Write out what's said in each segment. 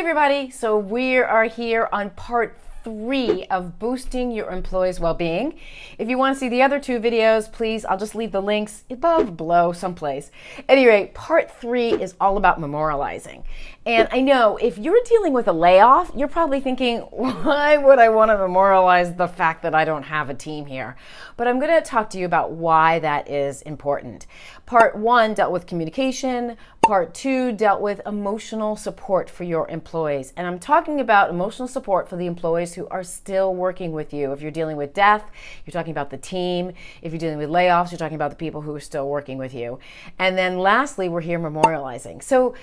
everybody, so we are here on part 3 of boosting your employees' well-being. If you want to see the other 2 videos, please, I'll just leave the links above, below, someplace. At any rate, part 3 is all about memorializing. And I know if you're dealing with a layoff, you're probably thinking, why would I want to memorialize the fact that I don't have a team here? But I'm going to talk to you about why that is important. Part 1 dealt with communication. Part 2 dealt with emotional support for your employees. And I'm talking about emotional support for the employees who are still working with you. If you're dealing with death, you're talking about the team. If you're dealing with layoffs, you're talking about the people who are still working with you. And then lastly, we're here memorializing. So,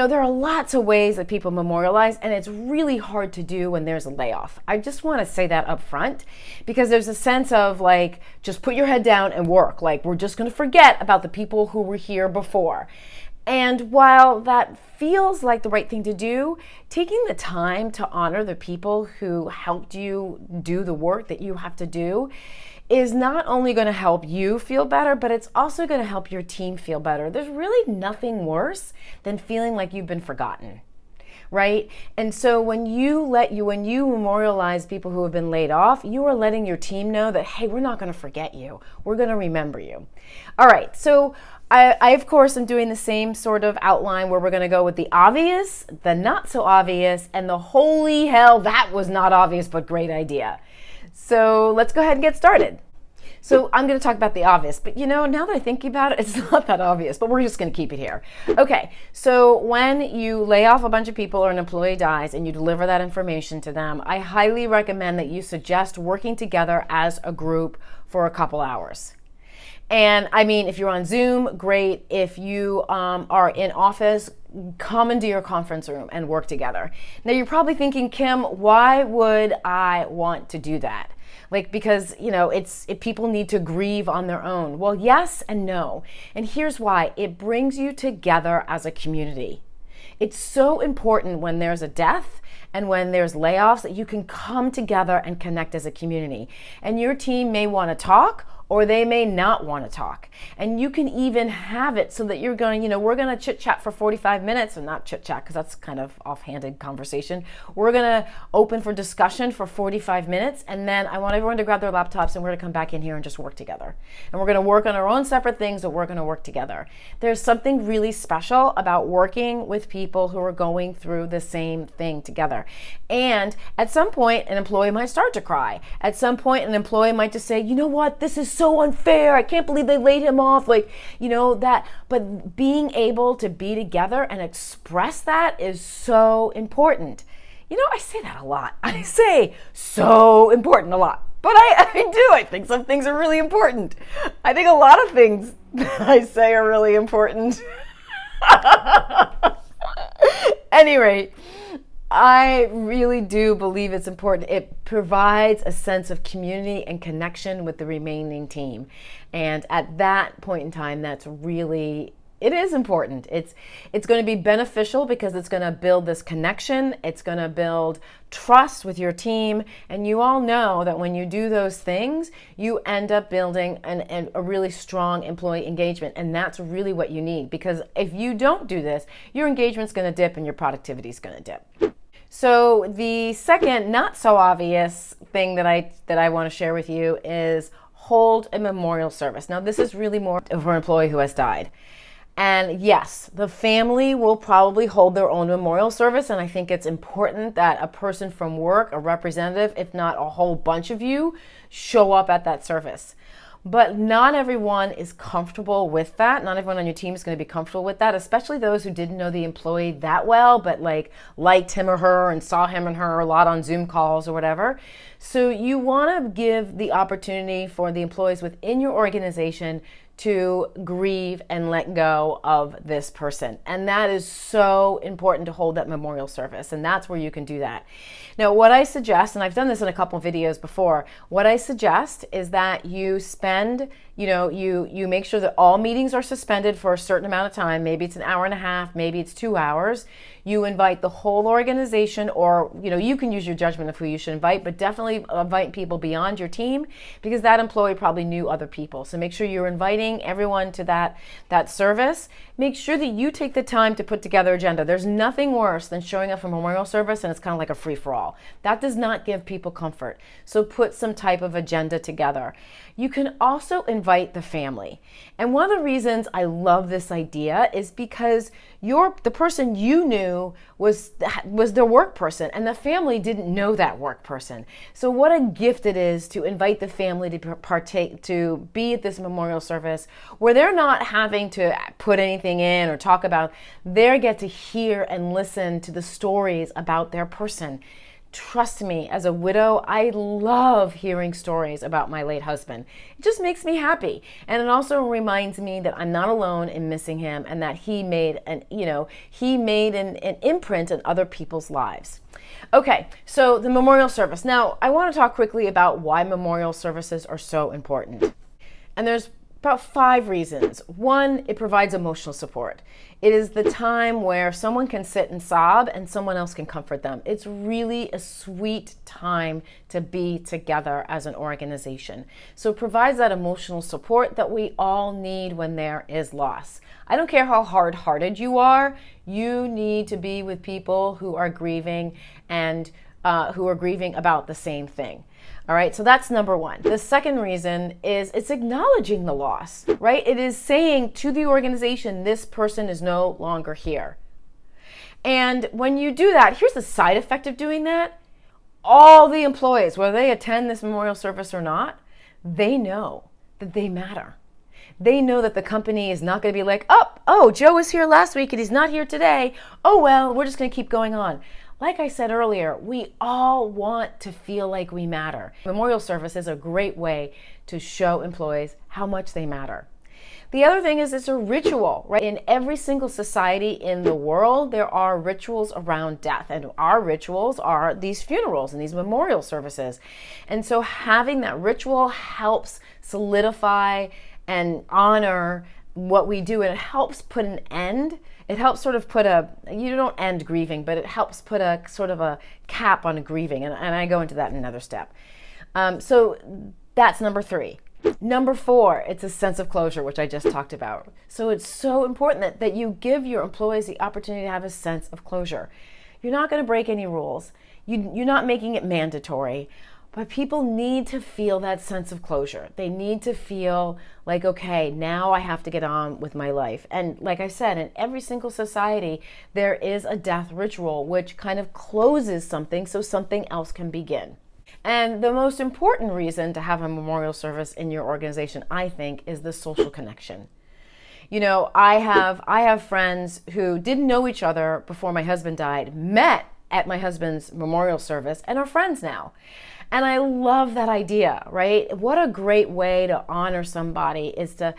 there are lots of ways that people memorialize, and it's really hard to do when there's a layoff. I just want to say that up front because there's a sense of like, just put your head down and work. Like, we're just going to forget about the people who were here before. And while that feels like the right thing to do, taking the time to honor the people who helped you do the work that you have to do is not only going to help you feel better, but it's also going to help your team feel better. There's really nothing worse than feeling like you've been forgotten, right? And so when you memorialize people who have been laid off, you are letting your team know that, hey, we're not going to forget you. We're going to remember you. All right, so I, of course, am doing the same sort of outline where we're going to go with the obvious, the not so obvious, and the holy hell, that was not obvious, but great idea. So let's go ahead and get started. So I'm going to talk about the obvious, but now that I think about it, it's not that obvious, but we're just going to keep it here. Okay, so when you lay off a bunch of people or an employee dies and you deliver that information to them, I highly recommend that you suggest working together as a group for a couple hours. And I mean, if you're on Zoom, great. If you are in office, come into your conference room and work together. Now you're probably thinking, Kim, why would I want to do that? Because people need to grieve on their own. Well, yes and no. And here's why. It brings you together as a community. It's so important when there's a death and when there's layoffs that you can come together and connect as a community. And your team may want to talk, or they may not want to talk. And you can even have it so that you're going, we're going to chit chat for 45 minutes, and not chit chat because that's kind of offhanded conversation. We're going to open for discussion for 45 minutes, and then I want everyone to grab their laptops and we're going to come back in here and just work together. And we're going to work on our own separate things, but we're going to work together. There's something really special about working with people who are going through the same thing together. And at some point, an employee might start to cry. At some point, an employee might just say, you know what, this is so unfair. I can't believe they laid him off. That. But being able to be together and express that is so important. I say that a lot. I say so important a lot. But I do. I think some things are really important. I think a lot of things that I say are really important. Any rate, I really do believe it's important. It provides a sense of community and connection with the remaining team. And at that point in time, it is important. It's going to be beneficial because it's going to build this connection. It's going to build trust with your team. And you all know that when you do those things, you end up building a really strong employee engagement. And that's really what you need, because if you don't do this, your engagement's going to dip and your productivity is going to dip. So the second not so obvious thing that I want to share with you is hold a memorial service. Now this is really more for an employee who has died. And yes, the family will probably hold their own memorial service, and I think it's important that a person from work, a representative, if not a whole bunch of you, show up at that service. But not everyone is comfortable with that. Not everyone on your team is going to be comfortable with that, especially those who didn't know the employee that well, but liked him or her and saw him and her a lot on Zoom calls or whatever. So you want to give the opportunity for the employees within your organization to grieve and let go of this person. And that is so important, to hold that memorial service. And that's where you can do that. Now, what I suggest, and I've done this in a couple of videos before, what I suggest is that you spend, you make sure that all meetings are suspended for a certain amount of time. Maybe it's an hour and a half, maybe it's 2 hours. You invite the whole organization, or you can use your judgment of who you should invite, but definitely invite people beyond your team, because that employee probably knew other people. So make sure you're inviting everyone to that service. Make sure that you take the time to put together agenda. There's nothing worse than showing up for memorial service and it's kind of like a free-for-all. That does not give people comfort. So put some type of agenda together. You can also invite the family. And one of the reasons I love this idea is because the person you knew was their work person, and the family didn't know that work person. So what a gift it is to invite the family to be at this memorial service where they're not having to put anything in or talk about. They get to hear and listen to the stories about their person. Trust me, as a widow, I love hearing stories about my late husband. It just makes me happy. And it also reminds me that I'm not alone in missing him, and that he made an imprint in other people's lives. Okay, so the memorial service. Now, I want to talk quickly about why memorial services are so important. And there's about 5 reasons. 1, it provides emotional support. It is the time where someone can sit and sob and someone else can comfort them. It's really a sweet time to be together as an organization. So it provides that emotional support that we all need when there is loss. I don't care how hard-hearted you are, you need to be with people who are grieving and who are grieving about the same thing. All right, so that's number 1. The second reason is it's acknowledging the loss, right? It is saying to the organization, this person is no longer here. And when you do that, here's the side effect of doing that. All the employees, whether they attend this memorial service or not, they know that they matter. They know that the company is not going to be like, oh, Joe was here last week and he's not here today. Oh, well, we're just going to keep going on. Like I said earlier, we all want to feel like we matter. Memorial service is a great way to show employees how much they matter. The other thing is it's a ritual, right? In every single society in the world, there are rituals around death, and our rituals are these funerals and these memorial services. And so having that ritual helps solidify and honor what we do, and it helps put an end. It helps sort of you don't end grieving, but it helps put a sort of a cap on grieving. And I go into that in another step. So that's number 3. Number 4, it's a sense of closure, which I just talked about. So it's so important that you give your employees the opportunity to have a sense of closure. You're not going to break any rules. You're not making it mandatory. But people need to feel that sense of closure. They need to feel like, okay, now I have to get on with my life. And like I said, in every single society, there is a death ritual which kind of closes something so something else can begin. And the most important reason to have a memorial service in your organization, I think, is the social connection. I have friends who didn't know each other before my husband died, met at my husband's memorial service, and are friends now. And I love that idea, right? What a great way to honor somebody is to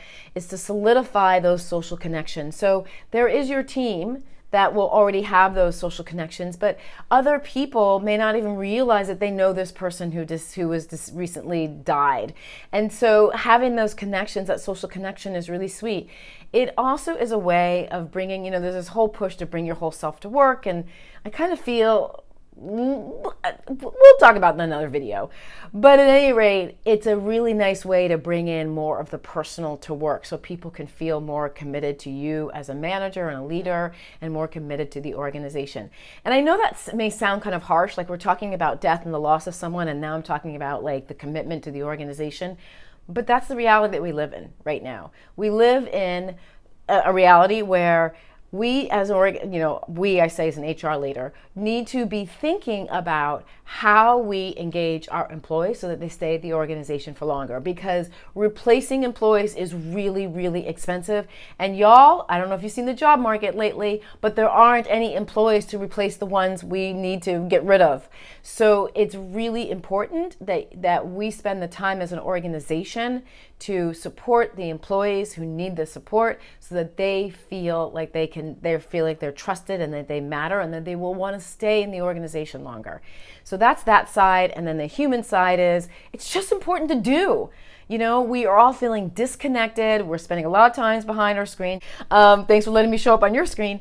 solidify those social connections. So there is your team that will already have those social connections, but other people may not even realize that they know this person who was recently died. And so having those connections, that social connection, is really sweet. It also is a way of bringing, there's this whole push to bring your whole self to work, and I kind of feel, we'll talk about in another video. But at any rate, it's a really nice way to bring in more of the personal to work so people can feel more committed to you as a manager and a leader, and more committed to the organization. And I know that may sound kind of harsh, like we're talking about death and the loss of someone, and now I'm talking about like the commitment to the organization. But that's the reality that we live in right now. We live in a reality where we as I say as an HR leader, need to be thinking about how we engage our employees so that they stay at the organization for longer, because replacing employees is really, really expensive. And y'all, I don't know if you've seen the job market lately, but there aren't any employees to replace the ones we need to get rid of. So it's really important that we spend the time as an organization to support the employees who need the support, so that they feel like they feel like they're trusted and that they matter, and that they will want to stay in the organization longer. So that's that side. And then the human side is, it's just important to do. We are all feeling disconnected. We're spending a lot of times behind our screen. Thanks for letting me show up on your screen.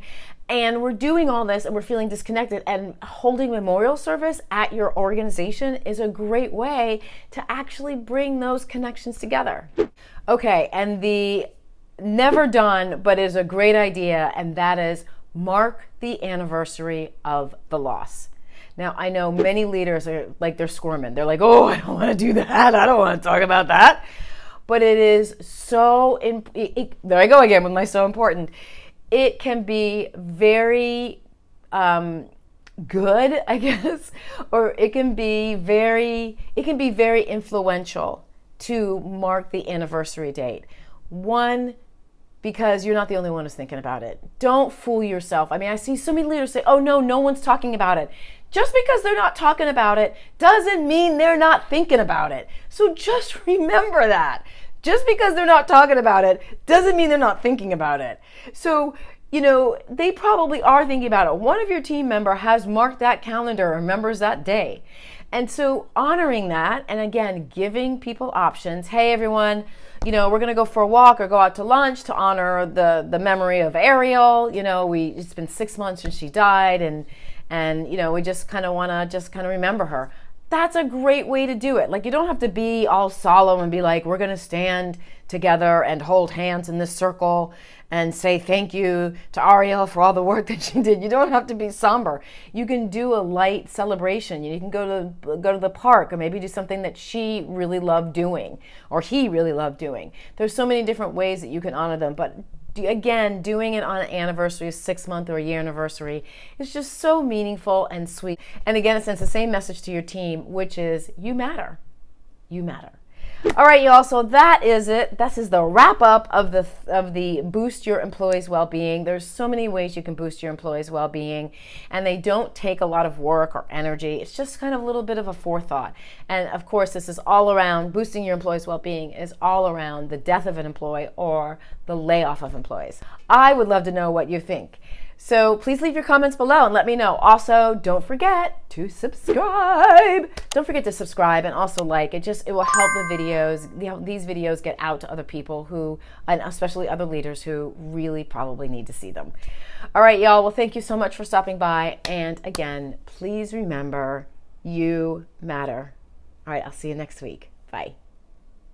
And we're doing all this and we're feeling disconnected, and holding memorial service at your organization is a great way to actually bring those connections together. Okay, and the never done, but is a great idea, and that is mark the anniversary of the loss. Now, I know many leaders are like, they're squirming. They're like, oh, I don't want to do that. I don't want to talk about that. But it is so, there I go again with my so important. It can be very good, I guess, or it can be very influential to mark the anniversary date. One, because you're not the only one who's thinking about it. Don't fool yourself. I mean, I see so many leaders say, oh no one's talking about it. Just because they're not talking about it doesn't mean they're not thinking about it. So just remember that. Just because they're not talking about it doesn't mean they're not thinking about it. So, they probably are thinking about it. One of your team member has marked that calendar, remembers that day. And so honoring that, and again, giving people options. Hey, everyone, we're going to go for a walk or go out to lunch to honor the memory of Ariel. It's been 6 months since she died, and we just kind of want to remember her. That's a great way to do it. Like, you don't have to be all solemn and be like, we're going to stand together and hold hands in this circle and say thank you to Ariel for all the work that she did. You don't have to be somber. You can do a light celebration. You can go to the park, or maybe do something that she really loved doing or he really loved doing. There's so many different ways that you can honor them, but again, doing it on an anniversary, a 6-month or a year anniversary, is just so meaningful and sweet. And again, it sends the same message to your team, which is you matter. You matter. All right, y'all, so that is it. This is the wrap up of the Boost Your Employees' Well-Being. There's so many ways you can boost your employees' well-being, and they don't take a lot of work or energy. It's just kind of a little bit of a forethought. And of course, this is all around, boosting your employees' well-being is all around the death of an employee or the layoff of employees. I would love to know what you think. So please leave your comments below and let me know. Also, don't forget to subscribe. Don't forget to subscribe and also like. It will help the videos, these videos get out to other people who, and especially other leaders who really probably need to see them. All right, y'all. Well, thank you so much for stopping by. And again, please remember, you matter. All right, I'll see you next week. Bye.